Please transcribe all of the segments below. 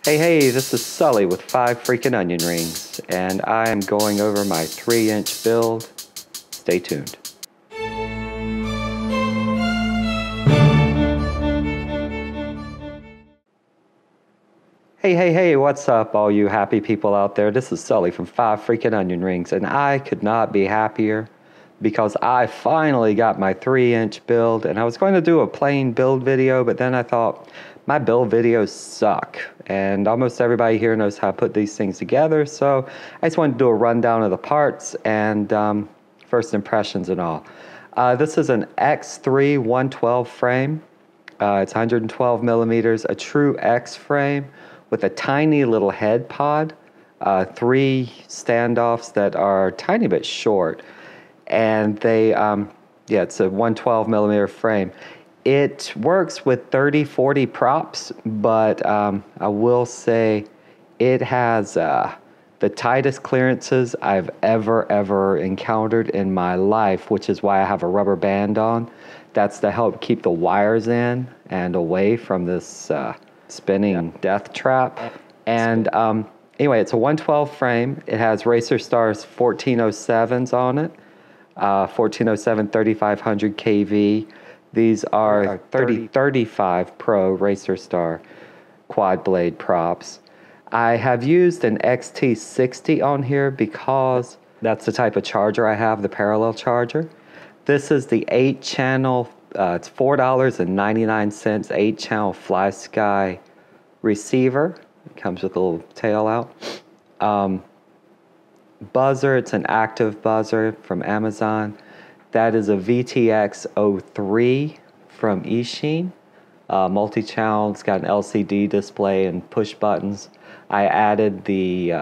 Hey, this is Sully with 5 freaking onion rings, and I am going over my 3-inch build. Stay tuned. Hey, what's up all you happy people out there? This is Sully from 5 freaking onion rings, and I could not be happier because I finally got my 3-inch build, and I was going to do a plain build video, but then I thought, my build videos suck, and almost everybody here knows how to put these things together, so I just wanted to do a rundown of the parts and first impressions and all. This is an X3 112 frame. It's 112 millimeters, a true X frame with a tiny little head pod, 3 standoffs that are a tiny bit short, and they, it's a 112 millimeter frame. It works with 30-40 props, but I will say it has the tightest clearances I've ever encountered in my life, which is why I have a rubber band on. That's to help keep the wires in and away from this spinning death trap. And anyway, it's a 112 frame. It has Racer Star's 1407s on it, 1407 3500 kV. These are 3035 Pro Racer Star quad blade props. I have used an XT60 on here because that's the type of charger I have, the parallel charger. This is the 8-channel, it's $4.99, 8-channel flysky receiver. It comes with a little tail out. Buzzer, it's an active buzzer from Amazon. That is a VTX03 from Eachine. Multi-channel, it's got an LCD display and push buttons. I added the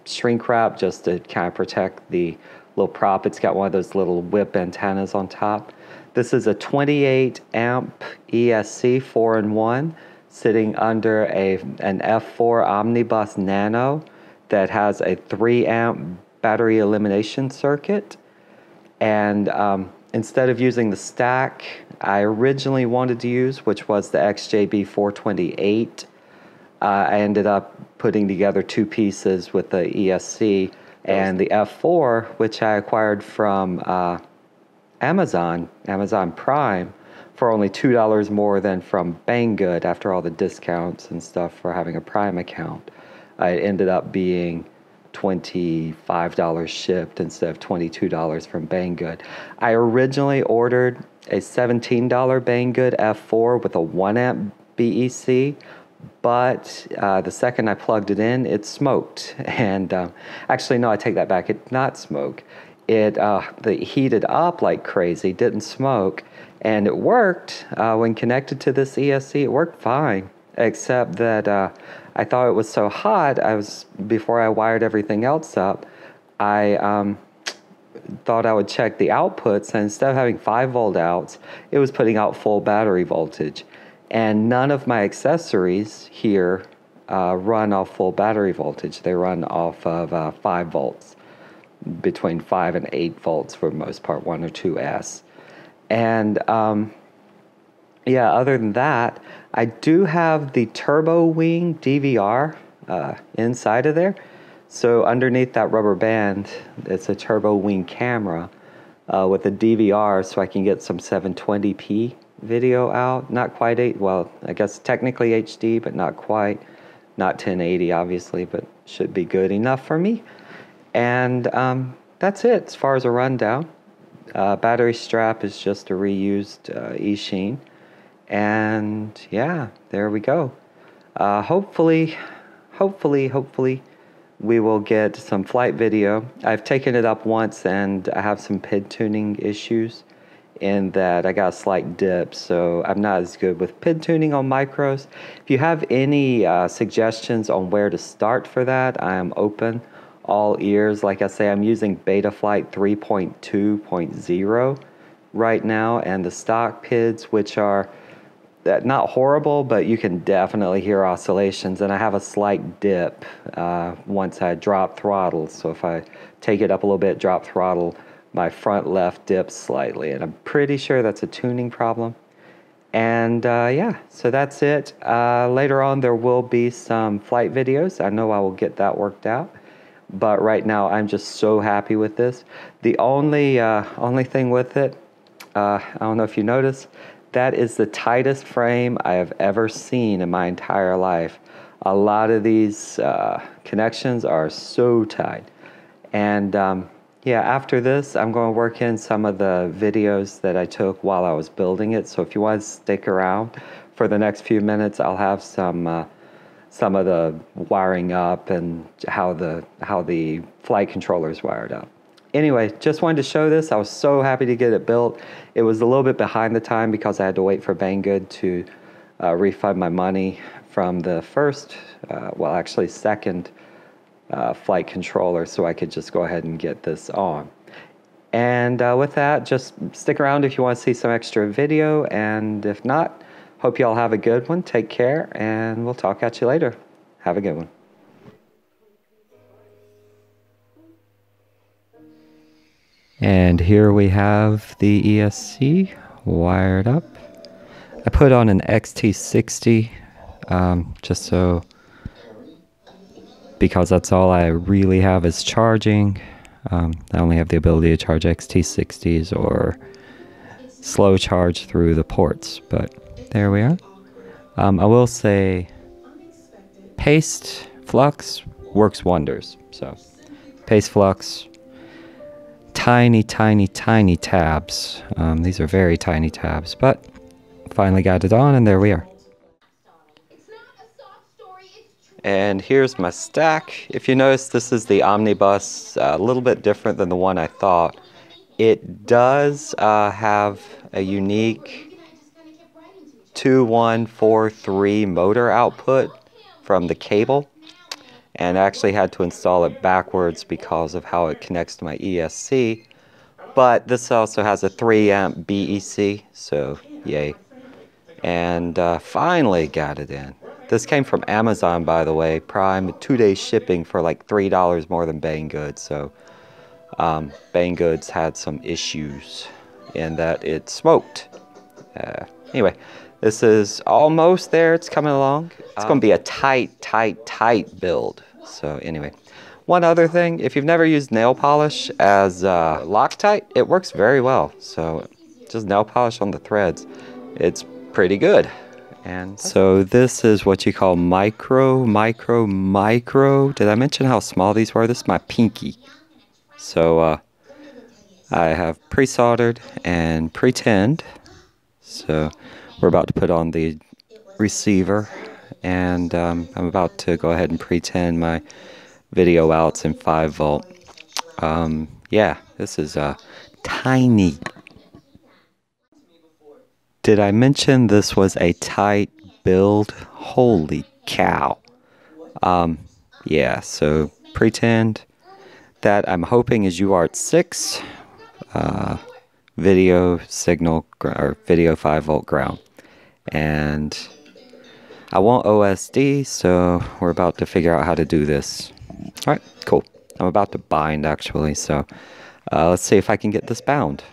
shrink wrap just to kind of protect the little prop. It's got one of those little whip antennas on top. This is a 28 amp ESC 4-in-1 sitting under an F4 Omnibus Nano that has a 3 amp battery elimination circuit. And instead of using the stack I originally wanted to use, which was the XJB 428, I ended up putting together 2 pieces with the ESC and the F4, which I acquired from Amazon Prime, for only $2 more than from Banggood after all the discounts and stuff for having a Prime account. It ended up being $25 shipped instead of $22 from Banggood. I originally ordered a $17 Banggood F4 with a 1 amp BEC, but the second I plugged it in, it smoked. And actually, no, I take that back. It did not smoke. It heated up like crazy, didn't smoke, and it worked when connected to this ESC. It worked fine, except that I thought it was so hot. Before I wired everything else up, I thought I would check the outputs, and instead of having 5-volt outs, it was putting out full battery voltage. And none of my accessories here run off full battery voltage. They run off of 5 volts, between 5 and 8 volts for the most part, 1 or 2S. And yeah, other than that, I do have the Turbowing DVR inside of there. So underneath that rubber band, it's a Turbowing camera with a DVR, so I can get some 720p video out. Not quite I guess technically HD, but not quite. Not 1080, obviously, but should be good enough for me. And that's it as far as a rundown. Battery strap is just a reused Eachine. And yeah, there we go. Hopefully we will get some flight video. I've taken it up once and I have some PID tuning issues in that I got a slight dip, so I'm not as good with PID tuning on micros. If you have any suggestions on where to start for that, I am open, all ears. Like I say, I'm using Betaflight 3.2.0 right now, and the stock PIDs, which are not horrible, but you can definitely hear oscillations, and I have a slight dip once I drop throttle. So if I take it up a little bit, drop throttle, my front left dips slightly, and I'm pretty sure that's a tuning problem. And yeah, so that's it. Later on, there will be some flight videos. I know I will get that worked out. But right now, I'm just so happy with this. The only thing with it, I don't know if you noticed, that is the tightest frame I have ever seen in my entire life. A lot of these connections are so tight. And yeah, after this, I'm going to work in some of the videos that I took while I was building it. So if you want to stick around for the next few minutes, I'll have some of the wiring up and how the flight controller is wired up. Anyway, just wanted to show this. I was so happy to get it built. It was a little bit behind the time because I had to wait for Banggood to refund my money from the first, well, actually second flight controller, so I could just go ahead and get this on. And with that, just stick around if you want to see some extra video, and if not, hope you all have a good one. Take care, and we'll talk at you later. Have a good one. And here we have the ESC wired up. I put on an XT60 just so, because that's all I really have is charging. I only have the ability to charge XT60s or slow charge through the ports, but there we are. I will say paste flux works wonders. So paste flux, tiny tabs. These are very tiny tabs, but finally got it on, and there we are. And here's my stack. If you notice, this is the Omnibus, a little bit different than the one I thought. It does have a unique 2143 motor output from the cable, and I actually had to install it backwards because of how it connects to my ESC. But this also has a 3 amp BEC, so yay. And finally got it in. This came from Amazon, by the way, Prime, 2-day shipping for like $3 more than Banggood. So Banggood's had some issues in that it smoked. Anyway, this is almost there. It's coming along. It's going to be a tight build. So anyway, one other thing, if you've never used nail polish as Loctite, it works very well. So just nail polish on the threads. It's pretty good. And so this is what you call micro. Did I mention how small these were? This is my pinky. So I have pre-soldered and pre-tinned. So we're about to put on the receiver, and I'm about to go ahead and pre-tin my video outs in 5 volt. Yeah, this is tiny. Did I mention this was a tight build? Holy cow. Yeah, so pre-tinned. That I'm hoping is UART 6 video signal, or video 5 volt ground. And I want OSD, so we're about to figure out how to do this. Alright, cool. I'm about to bind actually, so let's see if I can get this bound.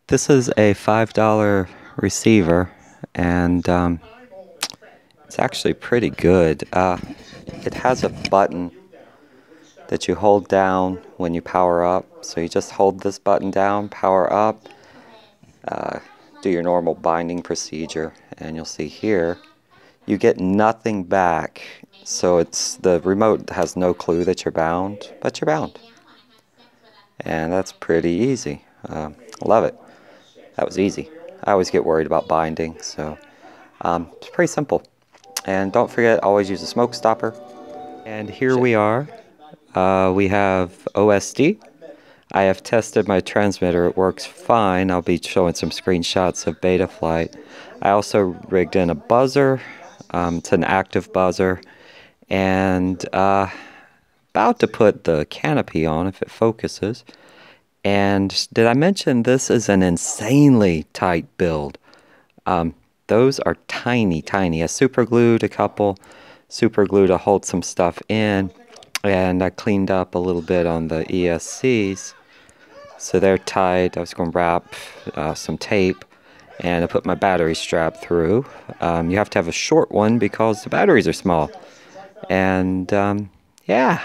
This is a $5 receiver, and it's actually pretty good. It has a button that you hold down when you power up. So you just hold this button down, power up, do your normal binding procedure, and you'll see here, you get nothing back. So it's, the remote has no clue that you're bound, but you're bound. And that's pretty easy. Love it. That was easy. I always get worried about binding, so it's pretty simple. And don't forget, always use a smoke stopper. And here we are. We have OSD. I have tested my transmitter. It works fine. I'll be showing some screenshots of beta flight. I also rigged in a buzzer. It's an active buzzer. And about to put the canopy on if it focuses. And did I mention this is an insanely tight build? Those are tiny. I super glued a couple, super glue to hold some stuff in, and I cleaned up a little bit on the ESCs, so they're tight. I was going to wrap some tape, and I put my battery strap through. You have to have a short one because the batteries are small. And yeah,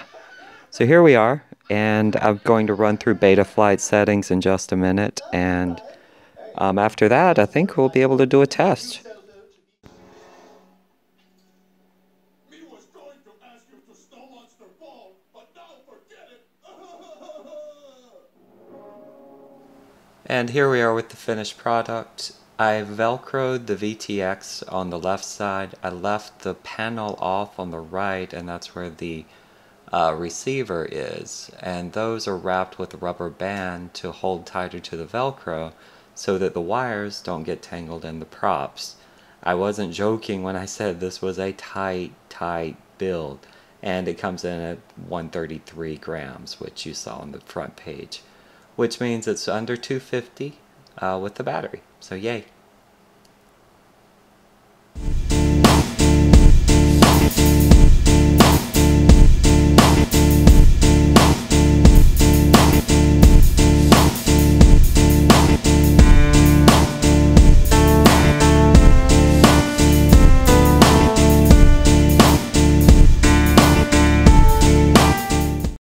so here we are, and I'm going to run through beta flight settings in just a minute, and after that I think we'll be able to do a test. And here we are with the finished product. I velcroed the VTX on the left side. I left the panel off on the right, and that's where the receiver is. And those are wrapped with a rubber band to hold tighter to the velcro so that the wires don't get tangled in the props. I wasn't joking when I said this was a tight build. And it comes in at 133 grams, which you saw on the front page, which means it's under 250 with the battery. So yay.